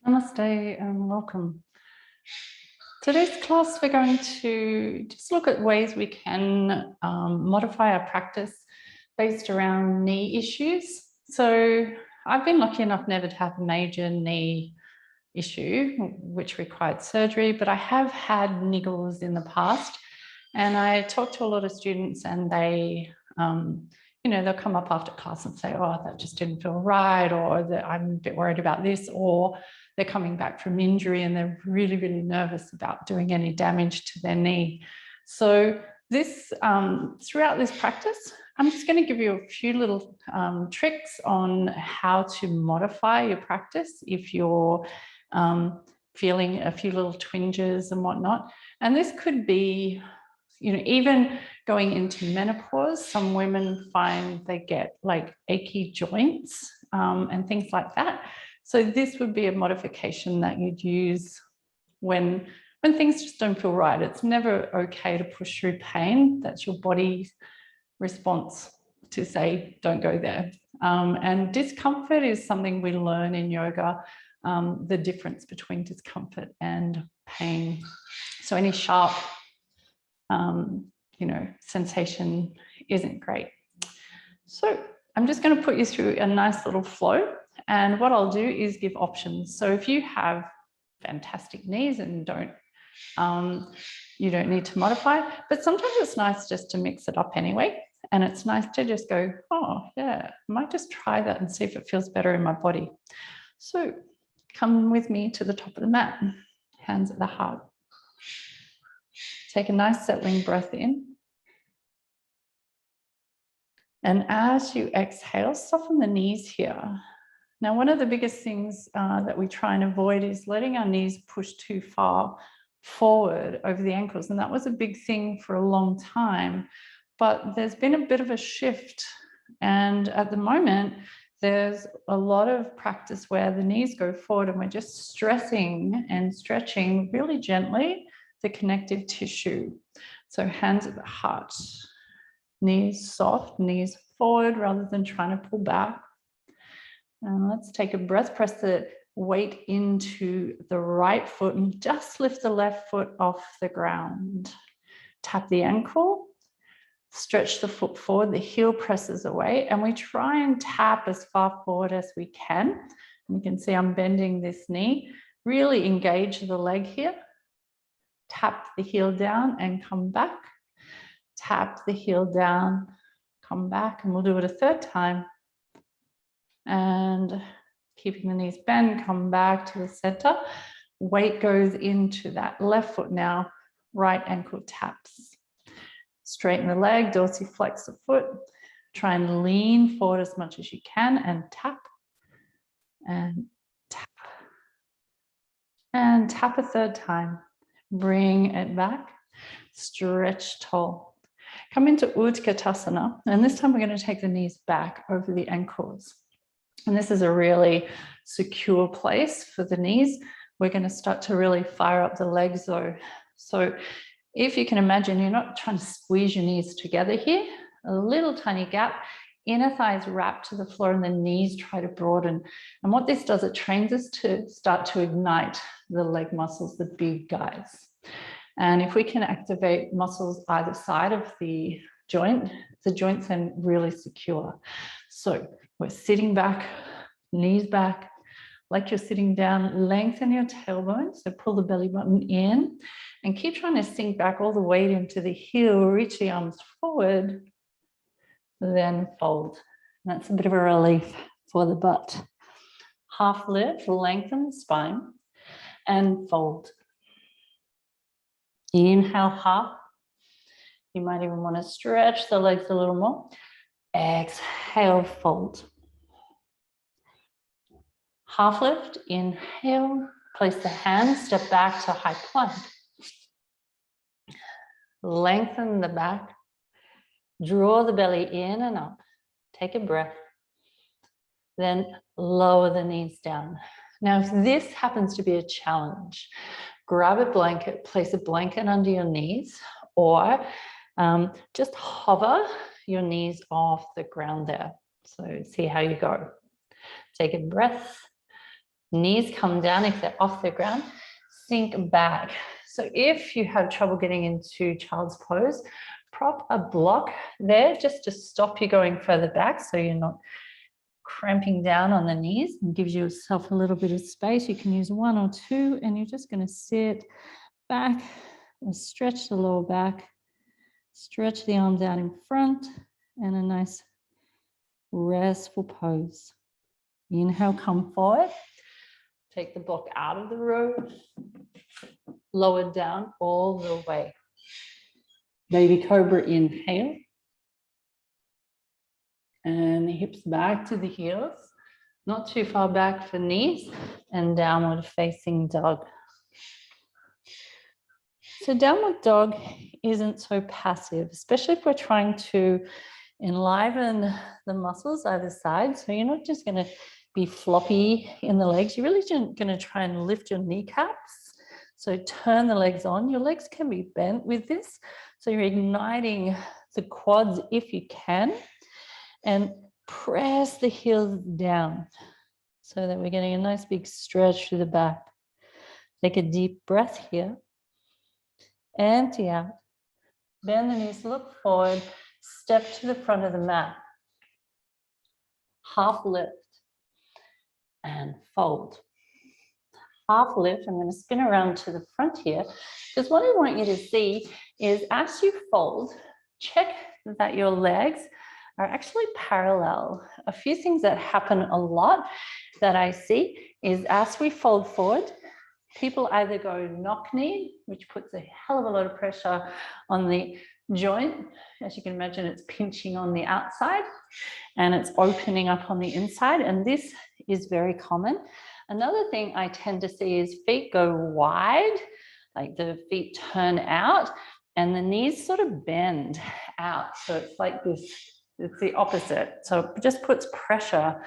Namaste and welcome. Today's class, we're going to just look at ways we can modify our practice based around knee issues. So I've been lucky enough never to have a major knee issue, which required surgery, but I have had niggles in the past. And I talk to a lot of students and they, they'll come up after class and say, oh, that just didn't feel right, or that I'm a bit worried about this, or they're coming back from injury and they're really, really nervous about doing any damage to their knee. So this, throughout this practice, I'm just going to give you a few little tricks on how to modify your practice if you're feeling a few little twinges and whatnot. And this could be, even going into menopause. Some women find they get like achy joints and things like that. So this would be a modification that you'd use when things just don't feel right. It's never okay to push through pain. That's your body's response to say, don't go there. And discomfort is something we learn in yoga, the difference between discomfort and pain. So any sharp, sensation isn't great. So I'm just going to put you through a nice little flow. And what I'll do is give options. So if you have fantastic knees and you don't need to modify, but sometimes it's nice just to mix it up anyway. And it's nice to just go, oh yeah, I might just try that and see if it feels better in my body. So come with me to the top of the mat, hands at the heart. Take a nice settling breath in. And as you exhale, soften the knees here. Now, one of the biggest things that we try and avoid is letting our knees push too far forward over the ankles. And that was a big thing for a long time, but there's been a bit of a shift. And at the moment, there's a lot of practice where the knees go forward and we're just stressing and stretching really gently the connective tissue. So hands at the heart, knees soft, knees forward rather than trying to pull back. And let's take a breath, press the weight into the right foot and just lift the left foot off the ground. Tap the ankle, stretch the foot forward, the heel presses away, and we try and tap as far forward as we can. And you can see I'm bending this knee. Really engage the leg here. Tap the heel down and come back. Tap the heel down, come back, and we'll do it a third time. And keeping the knees bent, come back to the center. Weight goes into that left foot now, right ankle taps. Straighten the leg, dorsiflex the foot. Try and lean forward as much as you can and tap. And tap. And tap a third time. Bring it back. Stretch tall. Come into Utkatasana. And this time we're going to take the knees back over the ankles. And this is a really secure place for the knees. We're going to start to really fire up the legs though. So if you can imagine, you're not trying to squeeze your knees together here, a little tiny gap, inner thighs wrap to the floor and the knees try to broaden. And what this does, it trains us to start to ignite the leg muscles, the big guys. And if we can activate muscles either side of the joint's then really secure. So we're sitting back, knees back, like you're sitting down, lengthen your tailbone. So pull the belly button in and keep trying to sink back all the weight into the heel, reach the arms forward, then fold. And that's a bit of a relief for the butt. Half lift, lengthen the spine and fold. Inhale, half. You might even want to stretch the legs a little more. Exhale, fold. Half lift, inhale, place the hands, step back to high plank. Lengthen the back, draw the belly in and up. Take a breath, then lower the knees down. Now, if this happens to be a challenge, grab a blanket, place a blanket under your knees, or just hover your knees off the ground there. So see how you go. Take a breath, Knees come down if they're off the ground, sink back. So if you have trouble getting into child's pose, prop a block there just to stop you going further back so you're not cramping down on the knees, and gives yourself a little bit of space. You can use one or two, and you're just going to sit back and stretch the lower back, stretch the arms out in front, and a nice restful pose. Inhale, come forward. Take the block out of the road, lower down all the way. Baby cobra, inhale. And the hips back to the heels, not too far back for knees, and downward facing dog. So downward dog isn't so passive, especially if we're trying to enliven the muscles either side. So you're not just going to be floppy in the legs. You're really going to try and lift your kneecaps. So turn the legs on. Your legs can be bent with this. So you're igniting the quads if you can. And press the heels down so that we're getting a nice big stretch through the back. Take a deep breath here. Empty out. Bend the knees, look forward, step to the front of the mat. Half lift and fold. Half lift, I'm going to spin around to the front here, because what I want you to see is as you fold, check that your legs are actually parallel. A few things that happen a lot that I see is as we fold forward, people either go knock-knee, which puts a hell of a lot of pressure on the joint. As you can imagine, it's pinching on the outside and it's opening up on the inside, and this is very common. Another thing I tend to see is feet go wide, like the feet turn out and the knees sort of bend out. So it's like this. It's the opposite. So it just puts pressure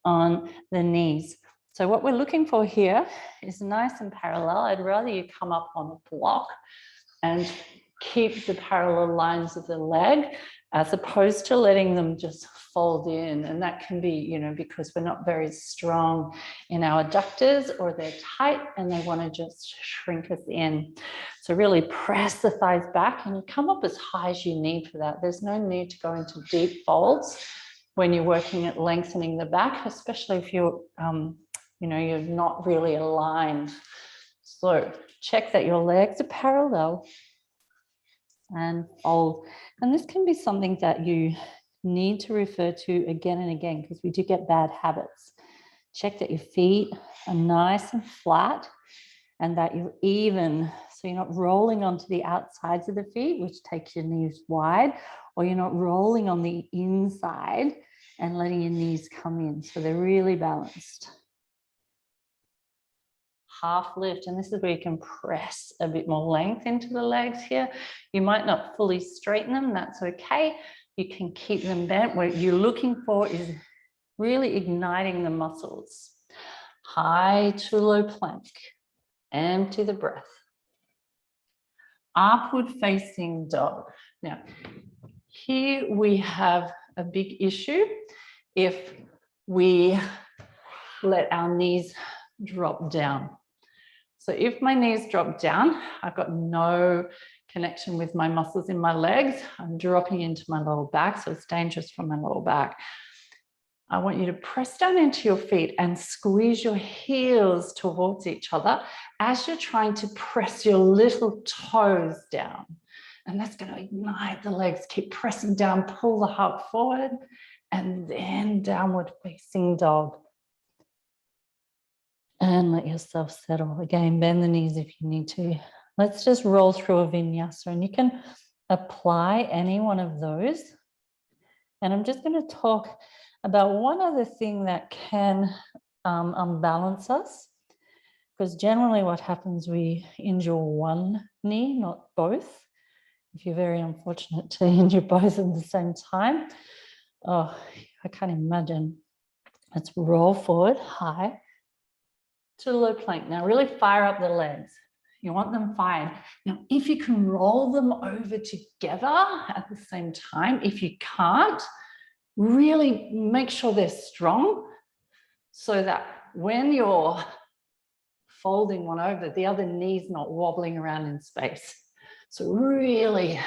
on the knees. So what we're looking for here is nice and parallel. I'd rather you come up on a block and keep the parallel lines of the leg as opposed to letting them just fold in. And that can be, you know, because we're not very strong in our adductors or they're tight and they want to just shrink us in. So really press the thighs back and come up as high as you need for that. There's no need to go into deep folds when you're working at lengthening the back, especially if you're, you know, you're not really aligned. So check that your legs are parallel and fold. And this can be something that you need to refer to again and again, because we do get bad habits. Check that your feet are nice and flat and that you're even, so you're not rolling onto the outsides of the feet, which takes your knees wide, or you're not rolling on the inside and letting your knees come in. So they're really balanced. Half lift, and this is where you can press a bit more length into the legs here. You might not fully straighten them, that's okay. You can keep them bent. What you're looking for is really igniting the muscles. High to low plank. Empty the breath. Upward facing dog. Now, here we have a big issue if we let our knees drop down. So if my knees drop down, I've got no connection with my muscles in my legs. I'm dropping into my lower back, so it's dangerous for my lower back. I want you to press down into your feet and squeeze your heels towards each other as you're trying to press your little toes down. And that's going to ignite the legs. Keep pressing down, pull the heart forward, and then downward facing dog. And let yourself settle. Again, bend the knees if you need to. Let's just roll through a vinyasa, and you can apply any one of those. And I'm just going to talk about one other thing that can unbalance us, because generally what happens, we injure one knee, not both. If you're very unfortunate to injure both at the same time. Oh, I can't imagine. Let's roll forward, high to low plank. Now really fire up the legs. You want them fired. Now, if you can roll them over together at the same time, if you can't, really make sure they're strong. so that when you're folding one over, the other knee's not wobbling around in space. So really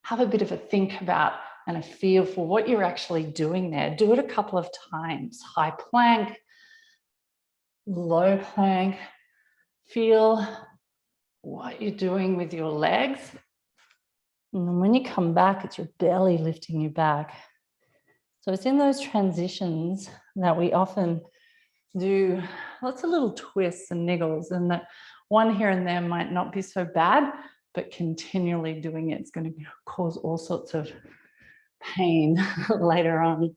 have a bit of a think about and a feel for what you're actually doing there. Do it a couple of times. High plank, low plank. Feel what you're doing with your legs. And then when you come back, it's your belly lifting you back. So it's in those transitions that we often do lots of little twists and niggles, and that one here and there might not be so bad, but continually doing it's going to cause all sorts of pain later on.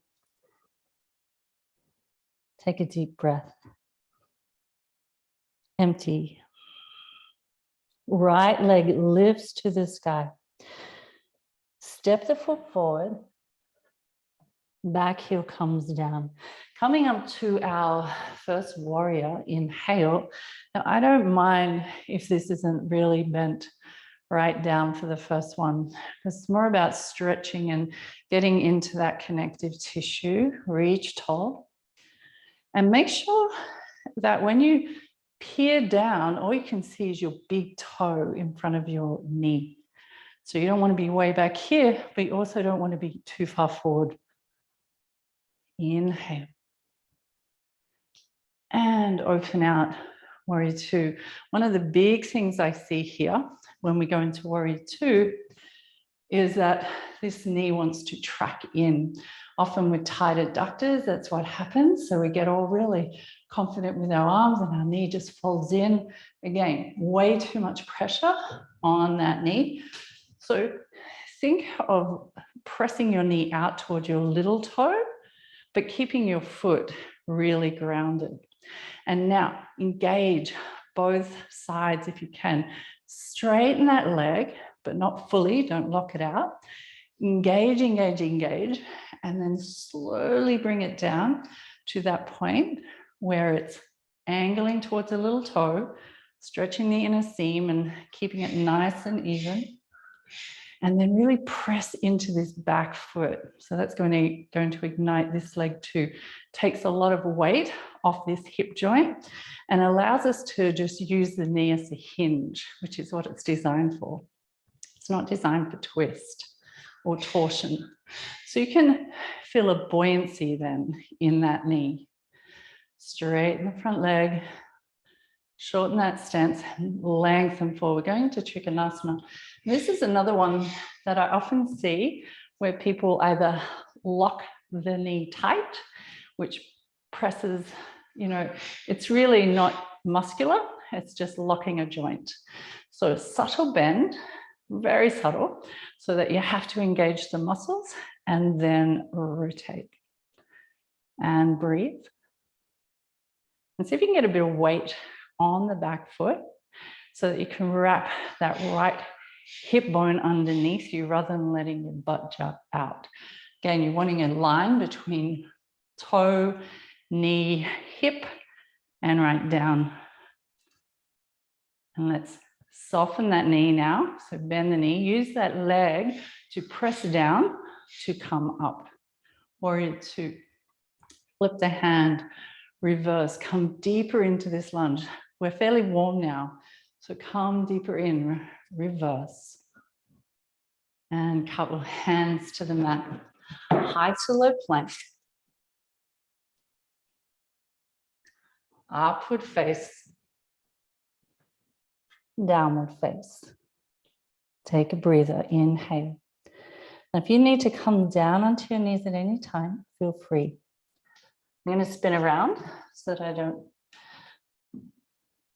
Take a deep breath. Empty. Right leg lifts to the sky. Step the foot forward. Back heel comes down. Coming up to our first warrior, inhale. Now, I don't mind if this isn't really bent right down for the first one. It's more about stretching and getting into that connective tissue. Reach tall. And make sure that when you peer down, all you can see is your big toe in front of your knee. So you don't want to be way back here, but you also don't want to be too far forward. Inhale. And open out, warrior two. One of the big things I see here when we go into warrior two is that this knee wants to track in. Often with tight adductors, that's what happens. So we get all really confident with our arms and our knee just folds in. Again, way too much pressure on that knee. So think of pressing your knee out towards your little toe, but keeping your foot really grounded. And now engage both sides if you can. Straighten that leg, but not fully, don't lock it out. Engage, engage, engage, and then slowly bring it down to that point where it's angling towards a little toe, stretching the inner seam and keeping it nice and even. And then really press into this back foot. So that's going to ignite this leg too. Takes a lot of weight off this hip joint and allows us to just use the knee as a hinge, which is what it's designed for. It's not designed for twist or torsion. So you can feel a buoyancy then in that knee. Straighten the front leg, shorten that stance, and lengthen forward. Going into Trikonasana. This is another one that I often see where people either lock the knee tight, which presses, it's really not muscular, it's just locking a joint. So subtle bend, very subtle, so that you have to engage the muscles and then rotate. And breathe. And see if you can get a bit of weight on the back foot so that you can wrap that right hip bone underneath you rather than letting your butt jut out. Again, you're wanting a line between toe, knee, hip, and right down. And let's soften that knee now. So bend the knee, use that leg to press down to come up. Warrior two. Flip the hand, reverse, come deeper into this lunge. We're fairly warm now, so come deeper in, reverse. And couple hands to the mat. High to low plank. Upward face. Downward face. Take a breather, inhale. Now, if you need to come down onto your knees at any time, feel free. I'm going to spin around so that I don't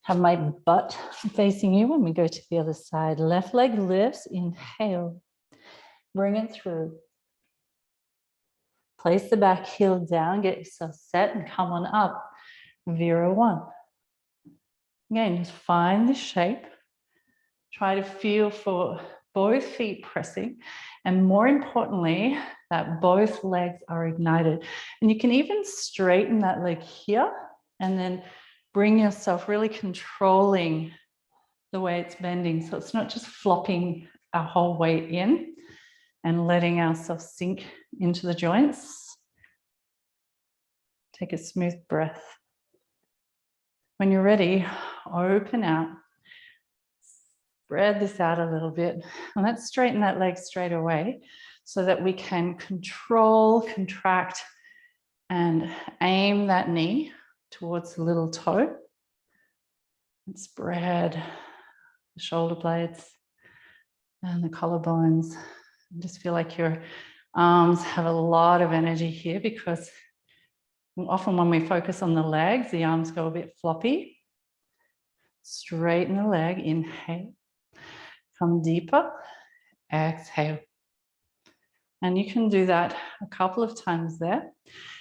have my butt facing you when we go to the other side. Left leg lifts, inhale. Bring it through. Place the back heel down, get yourself set and come on up. Vira one. Again, just find the shape. Try to feel for both feet pressing, and more importantly, that both legs are ignited. And you can even straighten that leg here and then bring yourself really controlling the way it's bending. So it's not just flopping our whole weight in and letting ourselves sink into the joints. Take a smooth breath. When you're ready, open out. Spread this out a little bit. And let's straighten that leg straight away so that we can control, contract, and aim that knee towards the little toe. And spread the shoulder blades and the collarbones. Just feel like your arms have a lot of energy here, because often when we focus on the legs, the arms go a bit floppy. Straighten the leg, inhale. Come deeper, exhale. And you can do that a couple of times there.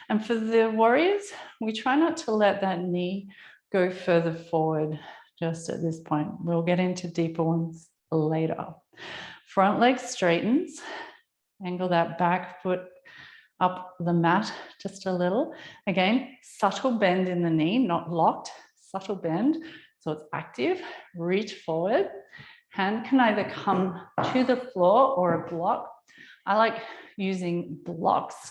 And for the warriors, we try not to let that knee go further forward just at this point. We'll get into deeper ones later. Front leg straightens. Angle that back foot up the mat just a little. Again, subtle bend in the knee, not locked, subtle bend. So it's active. Reach forward. Hand can either come to the floor or a block. I like using blocks.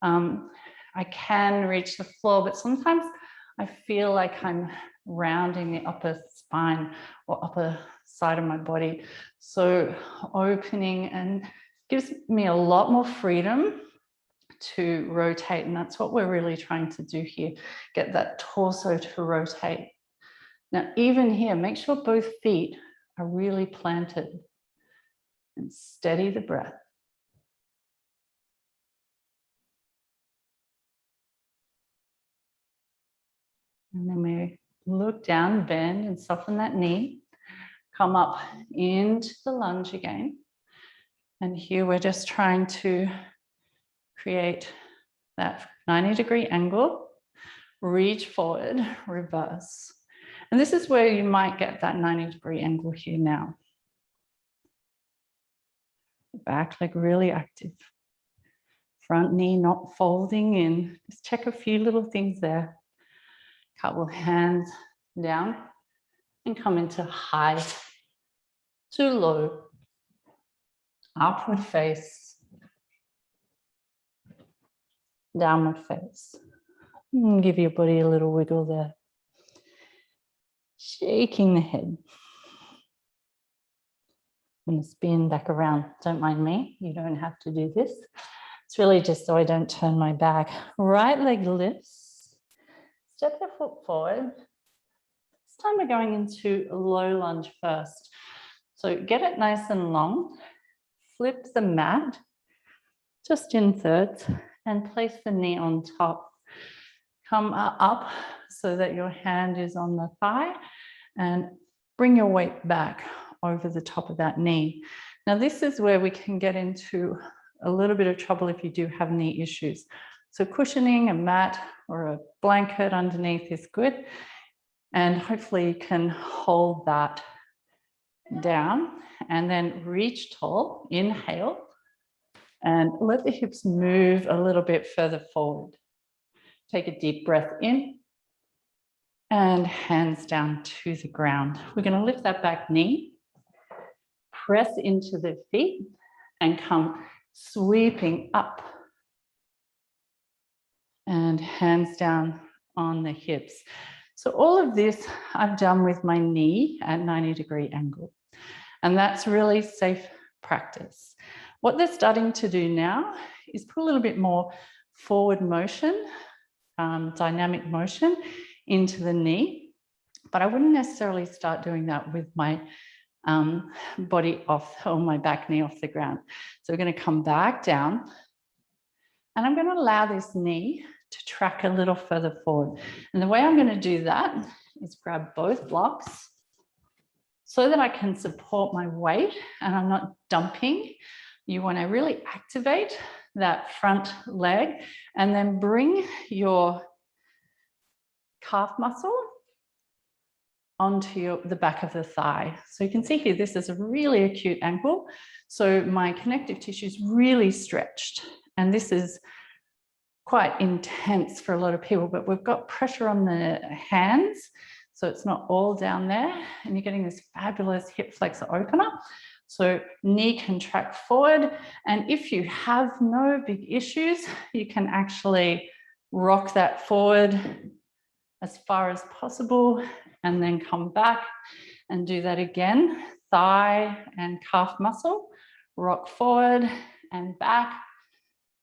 I can reach the floor, but sometimes I feel like I'm rounding the upper spine or upper side of my body. So opening and gives me a lot more freedom to rotate. And that's what we're really trying to do here. Get that torso to rotate. Now, even here, make sure both feet are really planted, and steady the breath. And then we look down, bend and soften that knee. Come up into the lunge again. And here we're just trying to create that 90-degree angle. Reach forward, reverse. And this is where you might get that 90-degree angle here now. Back leg really active. Front knee not folding in. Just check a few little things there. Couple hands down and come into high to low. Upward face. Downward face. And give your body a little wiggle there. Shaking the head. And spin back around. Don't mind me. You don't have to do this. It's really just so I don't turn my back. Right leg lifts. Step the foot forward. This time we're going into a low lunge first. So get it nice and long. Flip the mat just in thirds and place the knee on top. Come up so that your hand is on the thigh and bring your weight back over the top of that knee. Now, this is where we can get into a little bit of trouble if you do have knee issues. So cushioning a mat or a blanket underneath is good. And hopefully you can hold that down and then reach tall, inhale, and let the hips move a little bit further forward. Take a deep breath in and hands down to the ground. We're going to lift that back knee, press into the feet and come sweeping up and hands down on the hips. So all of this I've done with my knee at 90-degree angle. And that's really safe practice. What they're starting to do now is put a little bit more forward motion, dynamic motion into the knee. But I wouldn't necessarily start doing that with my body off, or my back knee off the ground. So we're going to come back down. And I'm going to allow this knee to track a little further forward. And the way I'm going to do that is grab both blocks so that I can support my weight and I'm not dumping. You want to really activate that front leg and then bring your calf muscle onto the back of the thigh. So you can see here, this is a really acute angle. So my connective tissue is really stretched. And this is quite intense for a lot of people, but we've got pressure on the hands. So it's not all down there. And you're getting this fabulous hip flexor opener. So knee can track forward. And if you have no big issues, you can actually rock that forward as far as possible, and then come back and do that again. Thigh and calf muscle, rock forward and back,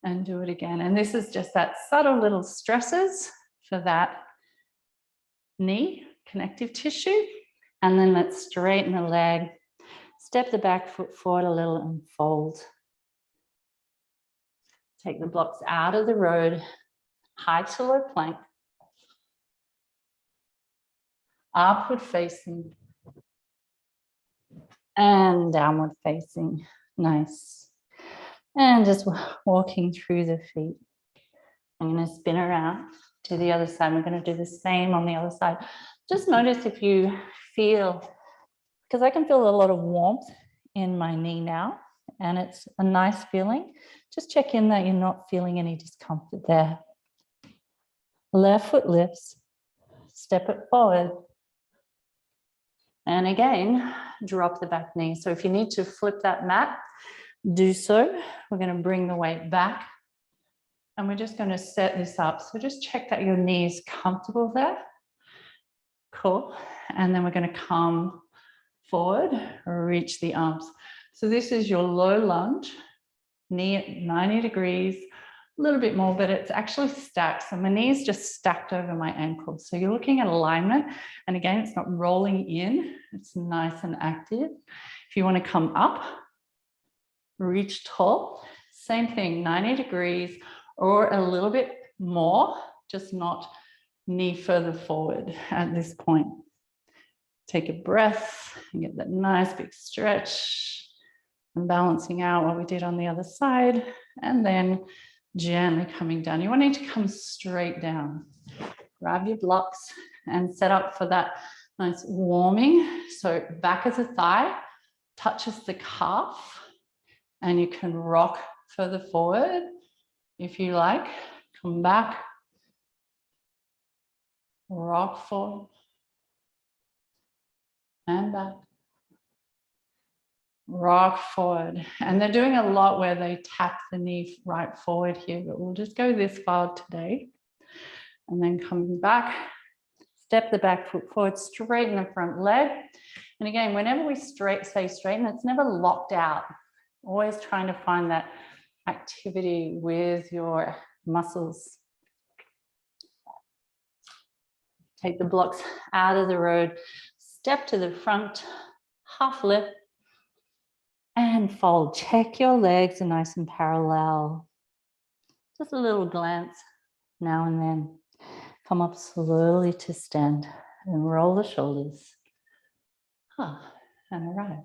and do it again. And this is just that subtle little stresses for that knee connective tissue. And then let's straighten the leg, step the back foot forward a little and fold. Take the blocks out of the road, high to low plank, upward facing, and downward facing. Nice. And just walking through the feet. I'm going to spin around to the other side. We're going to do the same on the other side. Just notice if you feel, because I can feel a lot of warmth in my knee now, and it's a nice feeling. Just check in that you're not feeling any discomfort there. Left foot lifts, step it forward. And again, drop the back knee. So if you need to flip that mat, do so. We're going to bring the weight back. And we're just going to set this up. So just check that your knee is comfortable there. Cool. And then we're going to come forward, reach the arms. So this is your low lunge, knee at 90 degrees, a little bit more, but it's actually stacked. So my knee is just stacked over my ankles. So you're looking at alignment. And again, it's not rolling in. It's nice and active. If you want to come up, reach tall, same thing, 90 degrees or a little bit more, just not knee further forward at this point. Take a breath and get that nice big stretch and balancing out what we did on the other side, and then gently coming down. You want it to come straight down. Grab your blocks and set up for that nice warming. So back of the thigh touches the calf, and you can rock further forward if you like. Come back, rock forward and back, rock forward. And they're doing a lot where they tap the knee right forward here, but we'll just go this far today. And then coming back, step the back foot forward, straighten the front leg. And again, whenever we say straighten, it's never locked out. Always trying to find that activity with your muscles. Take the blocks out of the road, step to the front, half lift, and fold. Check your legs are nice and parallel. Just a little glance now and then. Come up slowly to stand and roll the shoulders. And arrive.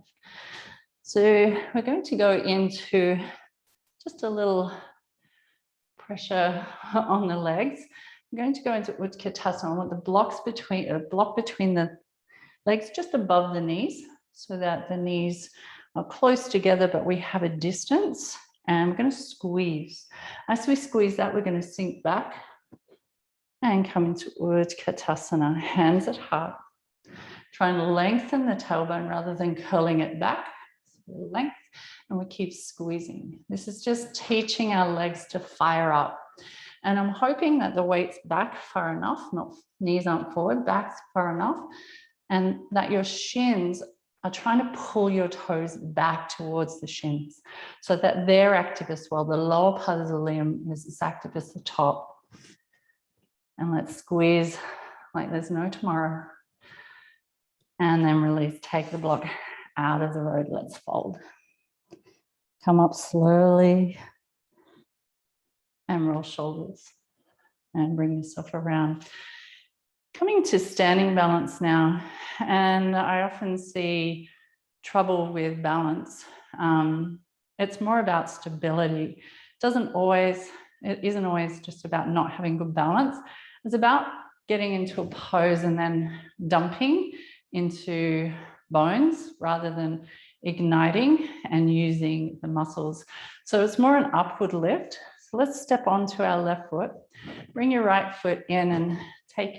So we're going to go into just a little pressure on the legs. I'm going to go into Utkatasana. I want the blocks between a block between the legs just above the knees, so that the knees are close together, but we have a distance. And we're going to squeeze. As we squeeze that, we're going to sink back and come into Utkatasana, hands at heart. Try and lengthen the tailbone rather than curling it back. So length, and we keep squeezing. This is just teaching our legs to fire up. And I'm hoping that the weight's back far enough, not knees aren't forward, back's far enough, and that your shins are trying to pull your toes back towards the shins so that they're active as well. The lower part of the limb is as active as the top. And let's squeeze like there's no tomorrow. And then release, take the block out of the road. Let's fold. Come up slowly and roll shoulders and bring yourself around. Coming to standing balance now, and I often see trouble with balance. It's more about stability. It isn't always just about not having good balance. It's about getting into a pose and then dumping into bones rather than igniting and using the muscles. So it's more an upward lift. So let's step onto our left foot. Bring your right foot in and take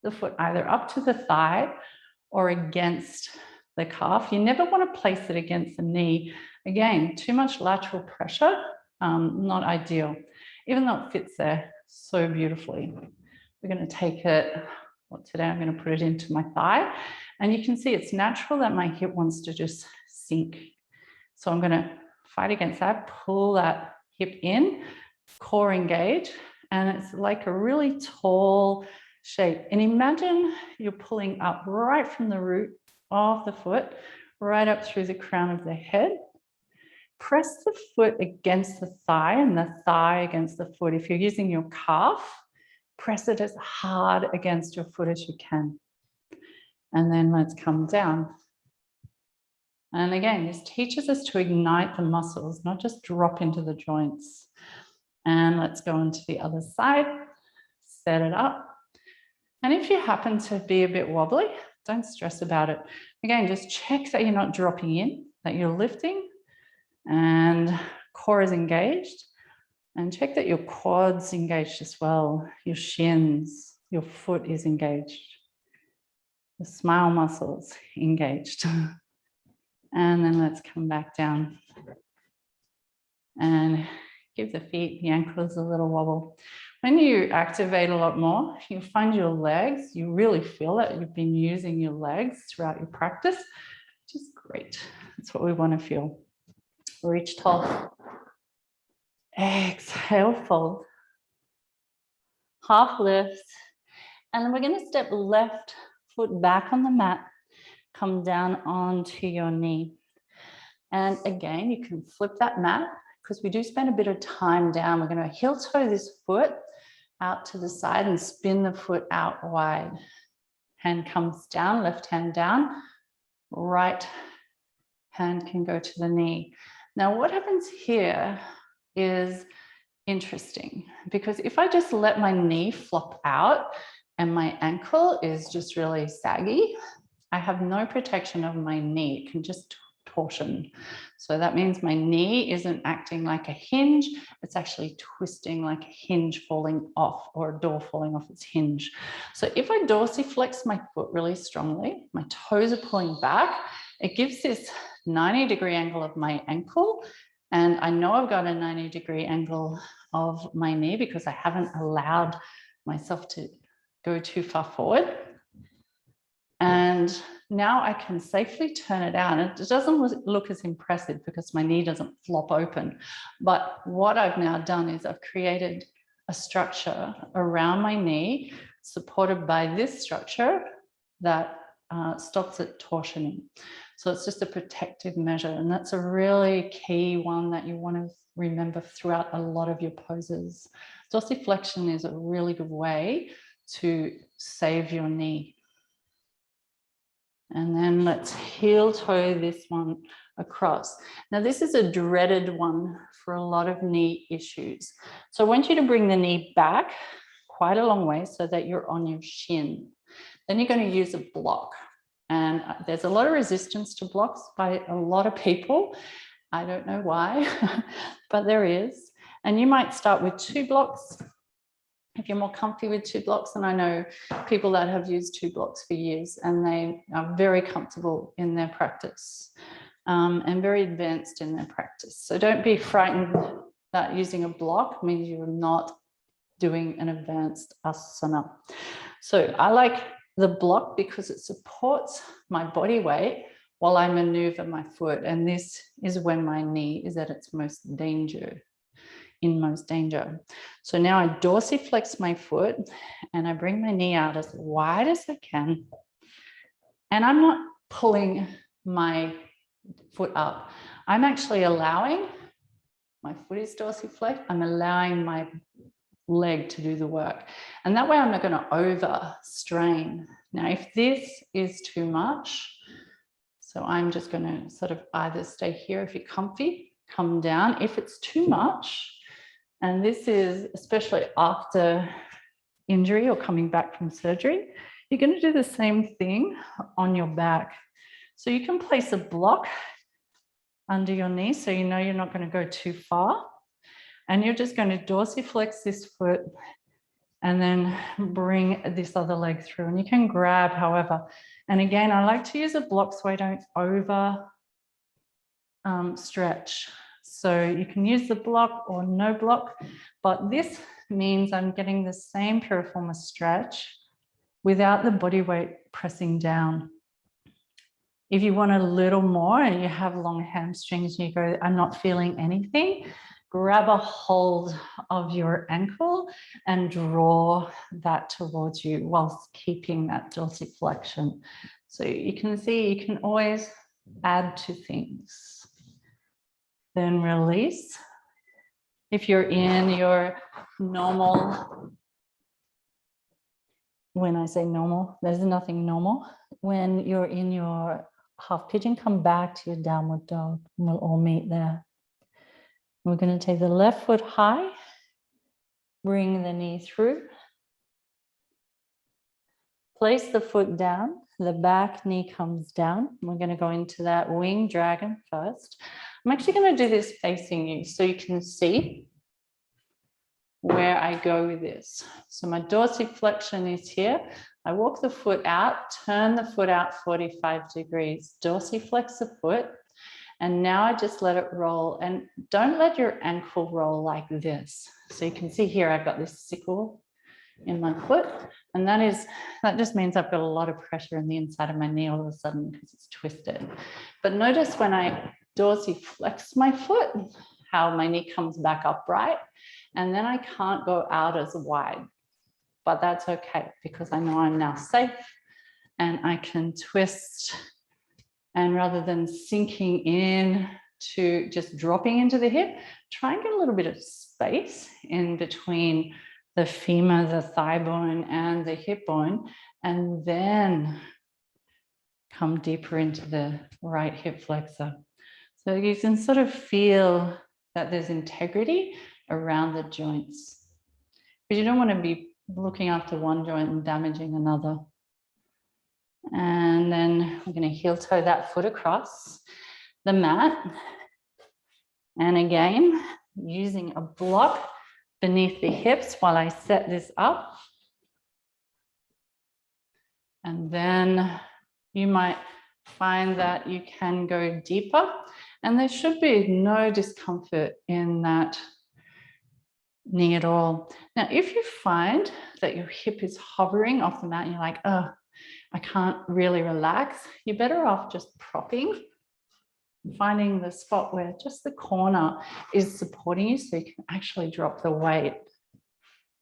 the foot either up to the thigh or against the calf. You never want to place it against the knee. Again, too much lateral pressure, not ideal. Even though it fits there, so beautifully. We're going to take it, well, today I'm going to put it into my thigh, and you can see it's natural that my hip wants to just sink. So I'm going to fight against that, pull that hip in, core engage, and it's like a really tall shape. And imagine you're pulling up right from the root of the foot, right up through the crown of the head. Press the foot against the thigh and the thigh against the foot. If you're using your calf, press it as hard against your foot as you can. And then let's come down. And again, this teaches us to ignite the muscles, not just drop into the joints. And let's go on to the other side, set it up. And if you happen to be a bit wobbly, don't stress about it. Again, just check that you're not dropping in, that you're lifting and core is engaged. And check that your quads engaged as well, your shins, your foot is engaged. The smile muscles engaged. And then let's come back down and give the feet, the ankles a little wobble. When you activate a lot more, you find your legs, you really feel that you've been using your legs throughout your practice, which is great. That's what we want to feel. Reach tall. Exhale, fold. Half lift. And then we're going to step left foot back on the mat. Come down onto your knee. And again, you can flip that mat because we do spend a bit of time down. We're going to heel toe this foot out to the side and spin the foot out wide. Hand comes down, left hand down, right hand can go to the knee. Now, what happens here is interesting because if I just let my knee flop out and my ankle is just really saggy, I have no protection of my knee. It can just torsion. So that means my knee isn't acting like a hinge. It's actually twisting like a hinge falling off or a door falling off its hinge. So if I dorsiflex my foot really strongly, my toes are pulling back, it gives this 90-degree angle of my ankle. And I know I've got a 90-degree angle of my knee because I haven't allowed myself to go too far forward. And now I can safely turn it out. It doesn't look as impressive because my knee doesn't flop open. But what I've now done is I've created a structure around my knee supported by this structure that stops it torsioning. So it's just a protective measure. And that's a really key one that you want to remember throughout a lot of your poses. Dorsiflexion is a really good way to save your knee. And then let's heel toe this one across. Now, this is a dreaded one for a lot of knee issues. So I want you to bring the knee back quite a long way so that you're on your shin. Then you're going to use a block. And there's a lot of resistance to blocks by a lot of people. I don't know why, but there is. And you might start with 2 blocks. If you're more comfy with 2 blocks, and I know people that have used 2 blocks for years and they are very comfortable in their practice and very advanced in their practice. So don't be frightened that using a block means you're not doing an advanced asana. So I like the block because it supports my body weight while I maneuver my foot. And this is when my knee is at its most danger. So now I dorsiflex my foot and I bring my knee out as wide as I can. And I'm not pulling my foot up. I'm actually allowing, my foot is dorsiflexed, I'm allowing my leg to do the work. And that way I'm not going to overstrain. Now, if this is too much, so I'm just going to sort of either stay here if you're comfy, come down. If it's too much, and this is especially after injury or coming back from surgery, you're going to do the same thing on your back. So you can place a block under your knee so you know you're not going to go too far. And you're just going to dorsiflex this foot and then bring this other leg through. And you can grab however. And again, I like to use a block so I don't over stretch. So you can use the block or no block, but this means I'm getting the same piriformis stretch without the body weight pressing down. If you want a little more and you have long hamstrings and you go, I'm not feeling anything, grab a hold of your ankle and draw that towards you whilst keeping that dorsiflexion. So you can see you can always add to things. Then release. If you're in your normal, when I say normal, there's nothing normal. When you're in your half pigeon, come back to your downward dog. We'll all meet there. We're going to take the left foot high, bring the knee through. Place the foot down, the back knee comes down. We're going to go into that wing dragon first. I'm actually going to do this facing you so you can see where I go with this. So my dorsiflexion is here. I walk the foot out, turn the foot out 45 degrees, dorsiflex the foot, and now I just let it roll. And don't let your ankle roll like this. So you can see here I've got this sickle in my foot, and that just means I've got a lot of pressure in the inside of my knee all of a sudden because it's twisted. But notice when I dorsiflex my foot, how my knee comes back upright, and then I can't go out as wide. But that's okay because I know I'm now safe and I can twist, and rather than sinking in to just dropping into the hip, try and get a little bit of space in between the femur, the thigh bone, and the hip bone, and then come deeper into the right hip flexor. So you can sort of feel that there's integrity around the joints, but you don't want to be looking after one joint and damaging another. And then we're going to heel toe that foot across the mat. And again, using a block beneath the hips while I set this up. And then you might find that you can go deeper, and there should be no discomfort in that knee at all. Now, if you find that your hip is hovering off the mat and you're like, oh, I can't really relax, you're better off just propping, finding the spot where just the corner is supporting you so you can actually drop the weight.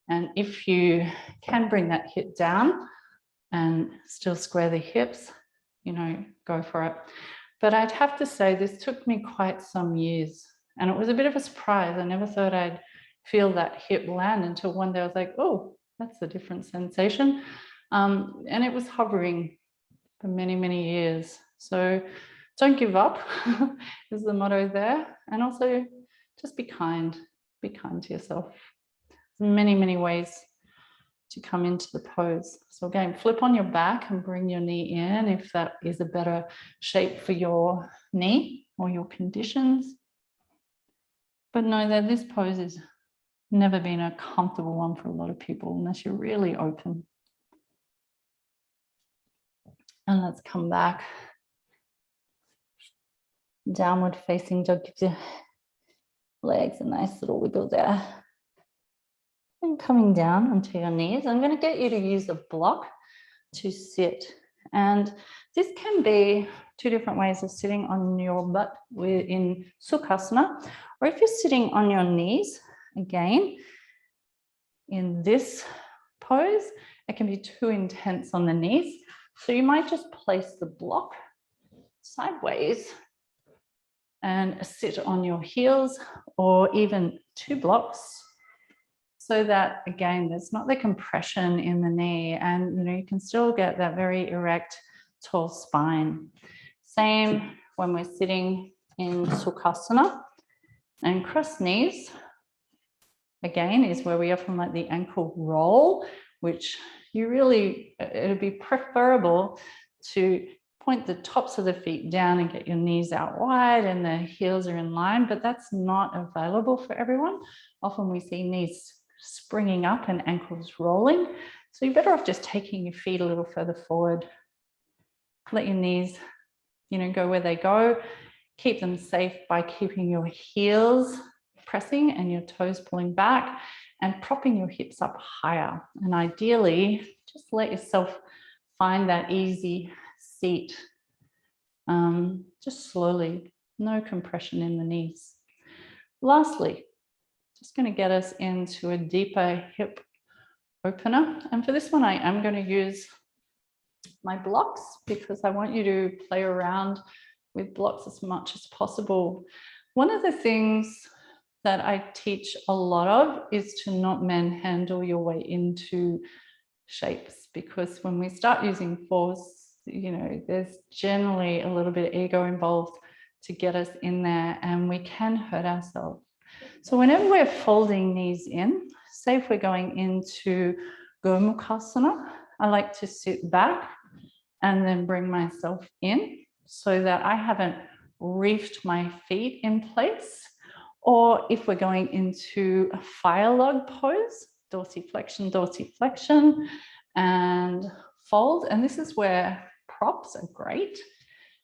And if you can bring that hip down and still square the hips, go for it. But I'd have to say this took me quite some years, and it was a bit of a surprise. I never thought I'd feel that hip land until one day I was like, oh, that's a different sensation. And it was hovering for many, many years. So don't give up is the motto there. And also just be kind to yourself. There's many, many ways to come into the pose. So again, flip on your back and bring your knee in if that is a better shape for your knee or your conditions. But know that this pose has never been a comfortable one for a lot of people unless you're really open. And let's come back. Downward facing dog gives your legs a nice little wiggle there. And coming down onto your knees, I'm going to get you to use a block to sit. And this can be two different ways of sitting on your butt in Sukhasana, or if you're sitting on your knees, again, in this pose, it can be too intense on the knees. So you might just place the block sideways and sit on your heels, or even two blocks, so that, again, there's not the compression in the knee, and you can still get that very erect, tall spine. Same when we're sitting in Sukhasana. And cross knees, again, is where we often let the ankle roll, which it'd be preferable to point the tops of the feet down and get your knees out wide and the heels are in line, but that's not available for everyone. Often we see knees springing up and ankles rolling. So you're better off just taking your feet a little further forward. Let your knees, go where they go. Keep them safe by keeping your heels pressing and your toes pulling back. and propping your hips up higher. And ideally, just let yourself find that easy seat. Just slowly, no compression in the knees. Lastly, just going to get us into a deeper hip opener. And for this one, I am going to use my blocks because I want you to play around with blocks as much as possible. One of the things that I teach a lot of is to not manhandle your way into shapes, because when we start using force, you know, there's generally a little bit of ego involved to get us in there, and we can hurt ourselves. So whenever we're folding knees in, say if we're going into Gomukhasana, I like to sit back and then bring myself in so that I haven't reefed my feet in place. Or if we're going into a fire log pose, dorsiflexion, and fold. And this is where props are great.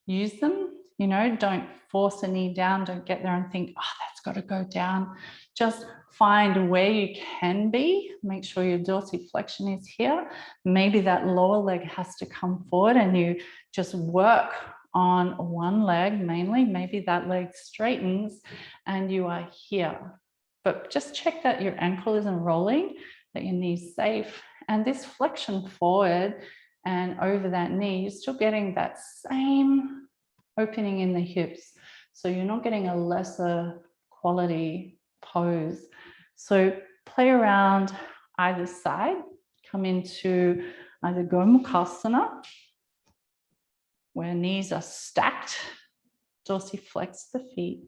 Use them, you know, don't force a knee down. Don't get there and think, oh, that's got to go down. Just find where you can be. Make sure your dorsiflexion is here. Maybe that lower leg has to come forward and you just work on one leg mainly. Maybe that leg straightens and you are here. But just check that your ankle isn't rolling, that your knee's safe. And this flexion forward and over that knee, you're still getting that same opening in the hips. So you're not getting a lesser quality pose. So play around either side, come into either Gomukhasana, where knees are stacked, dorsiflex the feet,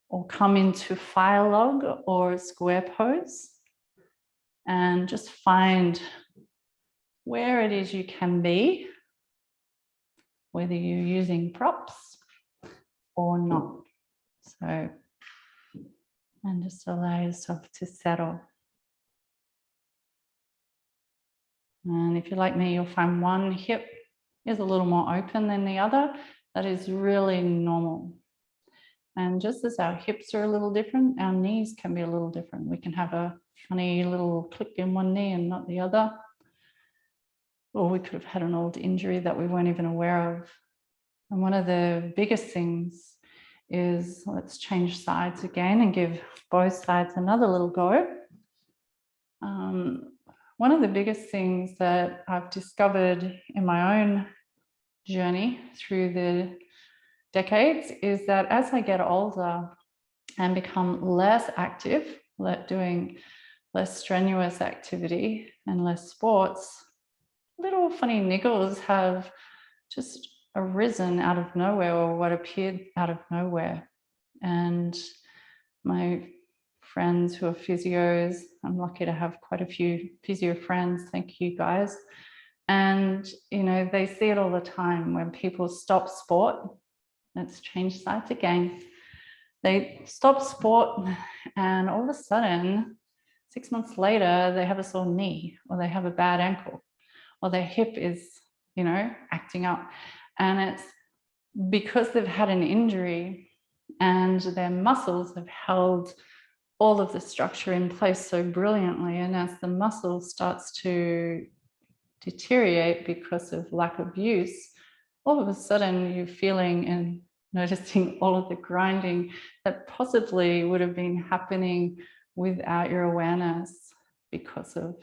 or come into fire log or square pose, and just find where it is you can be, whether you're using props or not. So, and just allow yourself to settle. And if you're like me, you'll find one hip is a little more open than the other. That is really normal. And just as our hips are a little different, our knees can be a little different. We can have a funny little click in one knee and not the other. Or we could have had an old injury that we weren't even aware of. And one of the biggest things is, let's change sides again and give both sides another little go. One of the biggest things that I've discovered in my own journey through the decades is that as I get older and become less active, doing less strenuous activity and less sports, little funny niggles have just arisen out of nowhere, or what appeared out of nowhere. And my friends who are physios, I'm lucky to have quite a few physio friends, thank you guys. And, you know, they see it all the time when people stop sport. Let's change sides again. They stop sport and all of a sudden, 6 months later, they have a sore knee, or they have a bad ankle, or their hip is, you know, acting up. And it's because they've had an injury and their muscles have held all of the structure in place so brilliantly. And as the muscle starts to deteriorate because of lack of use, all of a sudden you're feeling and noticing all of the grinding that possibly would have been happening without your awareness because of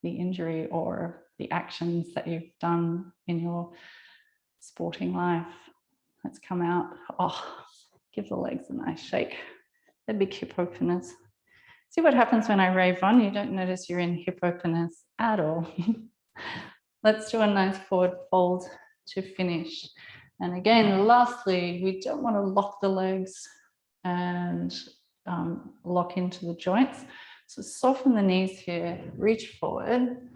the injury or the actions that you've done in your sporting life. Let's come out. Oh, give the legs a nice shake. They're big hip openers. See what happens when I rave on? You don't notice you're in hip openers at all. Let's do a nice forward fold to finish. And again, lastly, we don't want to lock the legs and lock into the joints. So soften the knees here, reach forward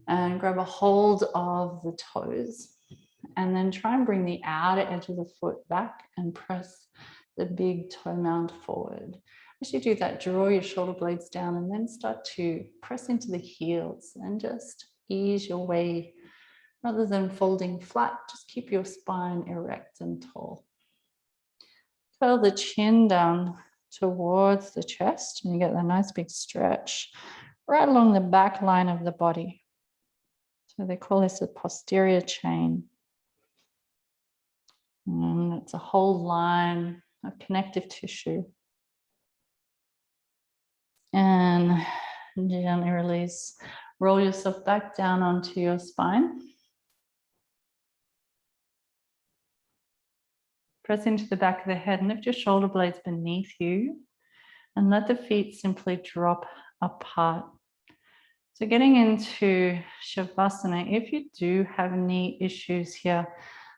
and grab a hold of the toes. And then try and bring the outer edge of the foot back and press the big toe mound forward. As you do that, draw your shoulder blades down and then start to press into the heels and just ease your way. Rather than folding flat, just keep your spine erect and tall. Curl the chin down towards the chest, and you get that nice big stretch right along the back line of the body. So they call this a posterior chain. And it's a whole line of connective tissue. And gently release. Roll yourself back down onto your spine. Press into the back of the head and lift your shoulder blades beneath you and let the feet simply drop apart. So getting into Shavasana, if you do have knee issues here,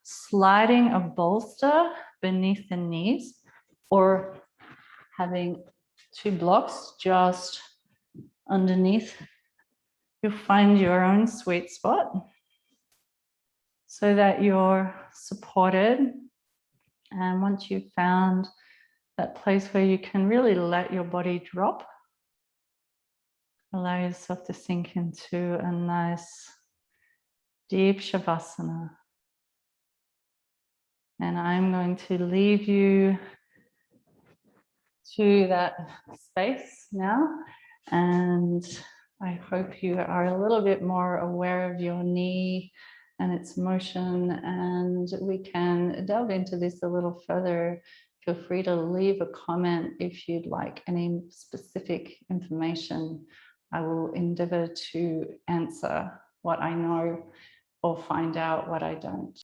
sliding a bolster beneath the knees or having two blocks just underneath, you'll find your own sweet spot so that you're supported. And once you've found that place where you can really let your body drop, allow yourself to sink into a nice deep Shavasana. And I'm going to leave you to that space now. And I hope you are a little bit more aware of your knee and its motion, and we can delve into this a little further. Feel free to leave a comment if you'd like any specific information. I will endeavor to answer what I know or find out what I don't.